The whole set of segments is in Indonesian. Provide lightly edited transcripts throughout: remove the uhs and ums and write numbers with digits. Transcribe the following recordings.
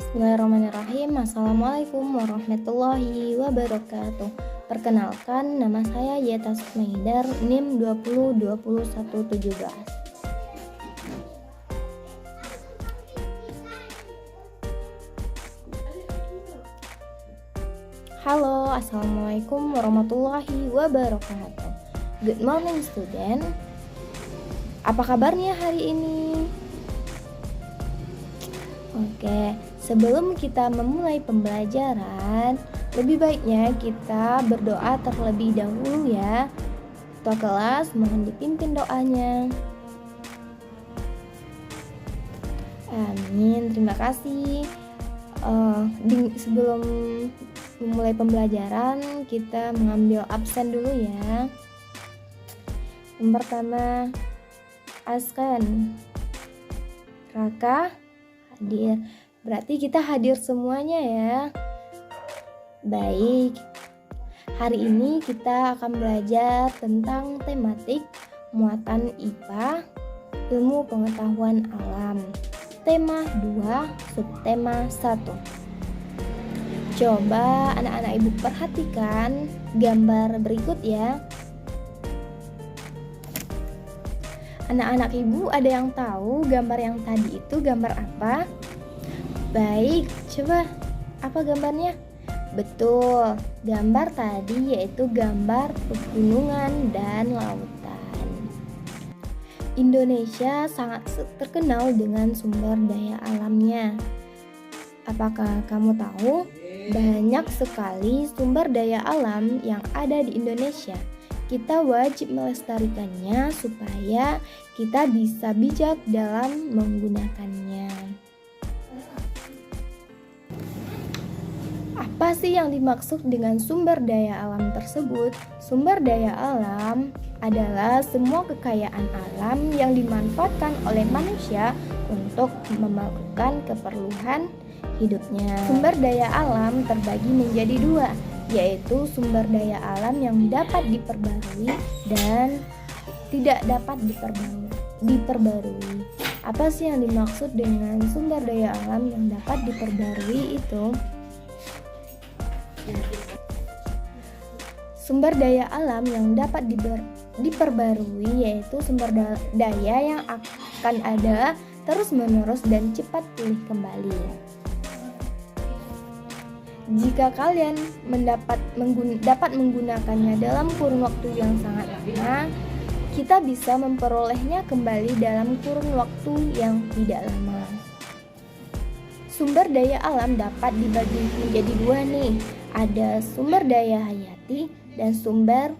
Bismillahirrahmanirrahim. Assalamualaikum warahmatullahi wabarakatuh. Perkenalkan, nama saya Yeta Sukmaidar, NIM 202117. Halo, assalamualaikum warahmatullahi wabarakatuh. Good morning student. Apa kabarnya hari ini? Oke, sebelum kita memulai pembelajaran, lebih baiknya kita berdoa terlebih dahulu ya. Ketua kelas mohon dipimpin doanya. Amin, terima kasih. Sebelum memulai pembelajaran, kita mengambil absen dulu ya. Yang pertama, Askan, Raka hadir. Berarti kita hadir semuanya ya. Baik. Hari ini kita akan belajar tentang tematik muatan IPA, ilmu pengetahuan alam. Tema 2, subtema 1. Coba anak-anak ibu perhatikan gambar berikut ya. Anak-anak ibu ada yang tahu gambar yang tadi itu gambar apa? Baik, coba apa gambarnya? Betul, gambar tadi yaitu gambar pegunungan dan lautan. Indonesia sangat terkenal dengan sumber daya alamnya. Apakah kamu tahu? Banyak sekali sumber daya alam yang ada di Indonesia. Kita wajib melestarikannya supaya kita bisa bijak dalam menggunakannya. Apa sih yang dimaksud dengan sumber daya alam tersebut? Sumber daya alam adalah semua kekayaan alam yang dimanfaatkan oleh manusia untuk memenuhi keperluan hidupnya. Sumber daya alam terbagi menjadi dua, yaitu sumber daya alam yang dapat diperbarui dan tidak dapat diperbarui. Apa sih yang dimaksud dengan sumber daya alam yang dapat diperbarui itu? Sumber daya alam yang dapat diperbarui yaitu sumber daya yang akan ada terus-menerus dan cepat pulih kembali. Jika kalian dapat menggunakannya dalam kurun waktu yang sangat lama, kita bisa memperolehnya kembali dalam kurun waktu yang tidak lama. Sumber daya alam dapat dibagi menjadi dua nih. Ada sumber daya hayati dan sumber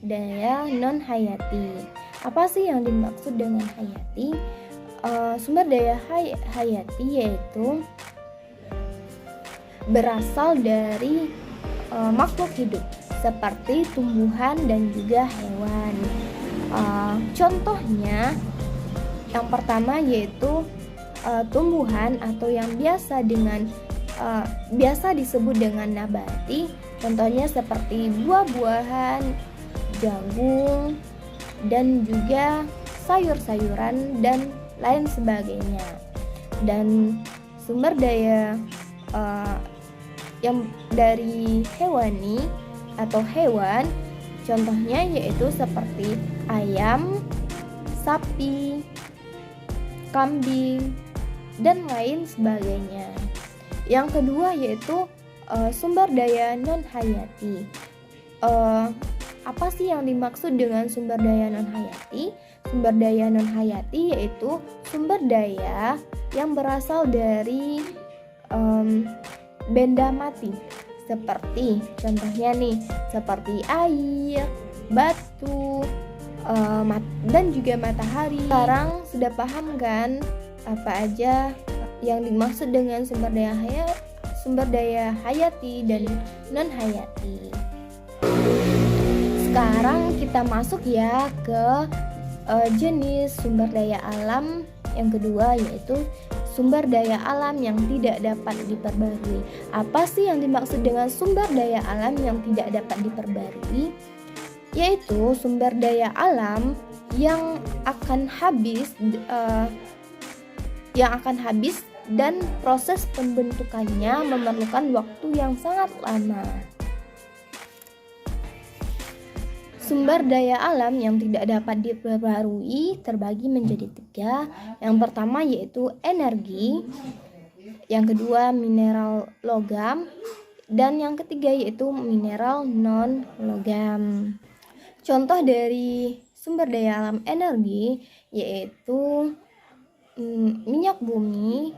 daya non-hayati. Apa sih yang dimaksud dengan hayati? Sumber daya hayati yaitu berasal dari makhluk hidup seperti tumbuhan dan juga hewan. Contohnya yang pertama yaitu tumbuhan atau yang biasa disebut dengan nabati. Contohnya seperti buah-buahan, jagung, dan juga sayur-sayuran dan lain sebagainya. Dan sumber daya yang dari hewani atau hewan, contohnya yaitu seperti ayam, sapi, kambing, dan lain sebagainya. Yang kedua yaitu sumber daya non-hayati. Apa sih yang dimaksud dengan sumber daya non-hayati? Sumber daya non-hayati yaitu sumber daya yang berasal dari benda mati, seperti contohnya nih, seperti air, batu, dan juga matahari. Sekarang sudah paham kan apa aja yang dimaksud dengan sumber daya hayati dan non hayati. Sekarang kita masuk ya ke jenis sumber daya alam yang kedua, yaitu sumber daya alam yang tidak dapat diperbarui. Apa sih yang dimaksud dengan sumber daya alam yang tidak dapat diperbarui? Yaitu sumber daya alam yang akan habis dan proses pembentukannya memerlukan waktu yang sangat lama. Sumber daya alam yang tidak dapat diperbarui terbagi menjadi 3. Yang pertama yaitu energi, yang kedua mineral logam, dan yang ketiga yaitu mineral non logam. Contoh dari sumber daya alam energi yaitu minyak bumi,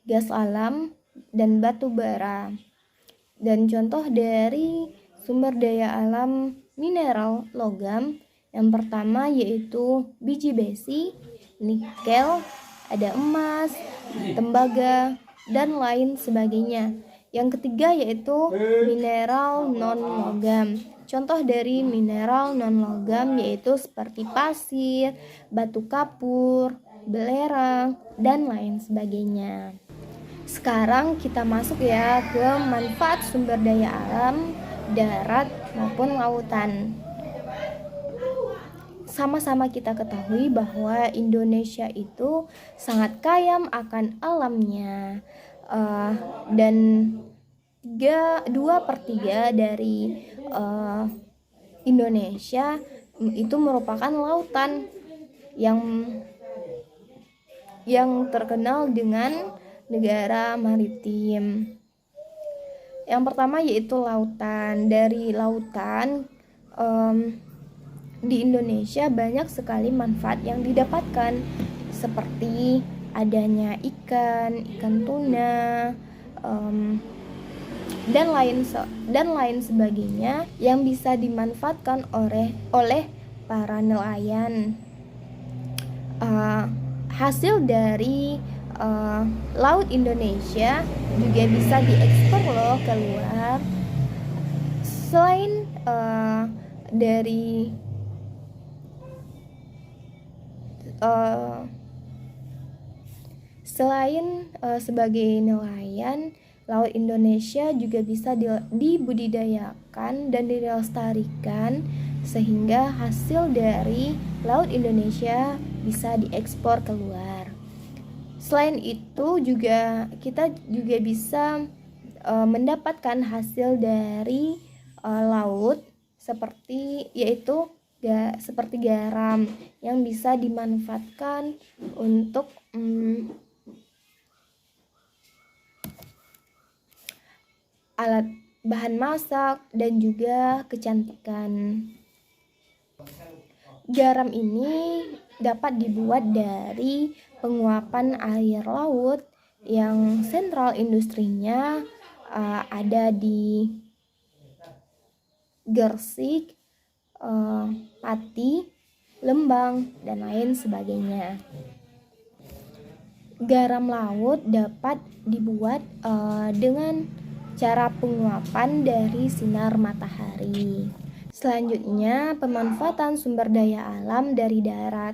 gas alam, dan batu bara. Dan contoh dari sumber daya alam mineral logam yang pertama yaitu biji besi, nikel, ada emas, tembaga, dan lain sebagainya. Yang ketiga yaitu mineral non logam. Contoh dari mineral non logam yaitu seperti pasir, batu kapur, belerang, dan lain sebagainya. Sekarang kita masuk ya ke manfaat sumber daya alam darat maupun lautan. Sama-sama kita ketahui bahwa Indonesia itu sangat kaya akan alamnya, dan 2/3 dari Indonesia itu merupakan lautan yang terkenal dengan negara maritim. Yang pertama yaitu lautan. Dari lautan di Indonesia banyak sekali manfaat yang didapatkan, seperti adanya ikan tuna, dan lain sebagainya yang bisa dimanfaatkan oleh para nelayan. Hasil dari laut Indonesia juga bisa diekspor loh keluar. Selain sebagai nelayan, laut Indonesia juga bisa dibudidayakan dan dilestarikan sehingga hasil dari laut Indonesia bisa diekspor keluar. Selain itu juga kita juga bisa mendapatkan hasil dari laut seperti garam yang bisa dimanfaatkan untuk alat bahan masak dan juga kecantikan. Garam ini dapat dibuat dari penguapan air laut yang sentral industrinya ada di Gersik, Pati, Lembang, dan lain sebagainya. Garam laut dapat dibuat dengan cara penguapan dari sinar matahari. Selanjutnya, pemanfaatan sumber daya alam dari darat.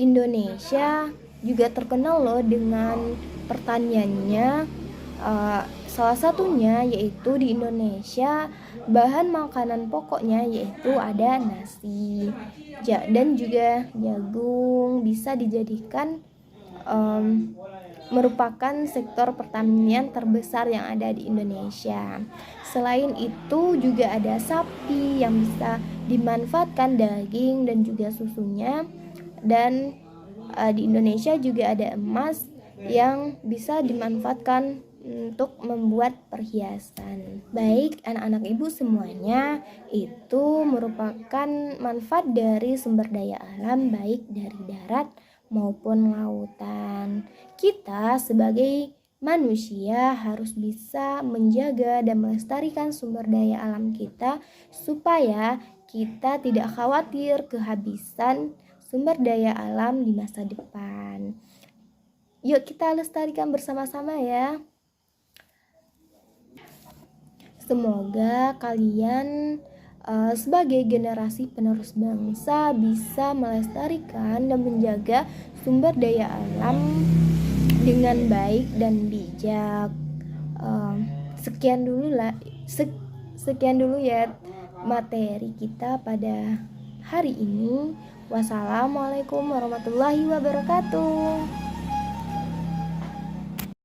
Indonesia juga terkenal loh dengan pertaniannya. Salah satunya yaitu di Indonesia bahan makanan pokoknya yaitu ada nasi dan juga jagung bisa dijadikan merupakan sektor pertanian terbesar yang ada di Indonesia. Selain itu juga ada sapi yang bisa dimanfaatkan daging dan juga susunya, dan di Indonesia juga ada emas yang bisa dimanfaatkan untuk membuat perhiasan. Baik anak-anak ibu semuanya, itu merupakan manfaat dari sumber daya alam baik dari darat maupun lautan. Kita sebagai manusia harus bisa menjaga dan melestarikan sumber daya alam kita supaya kita tidak khawatir kehabisan sumber daya alam di masa depan. Yuk kita lestarikan bersama-sama ya. Semoga kalian sebagai generasi penerus bangsa bisa melestarikan dan menjaga sumber daya alam dengan baik dan bijak. Sekian dulu ya materi kita pada hari ini. Wassalamualaikum warahmatullahi wabarakatuh.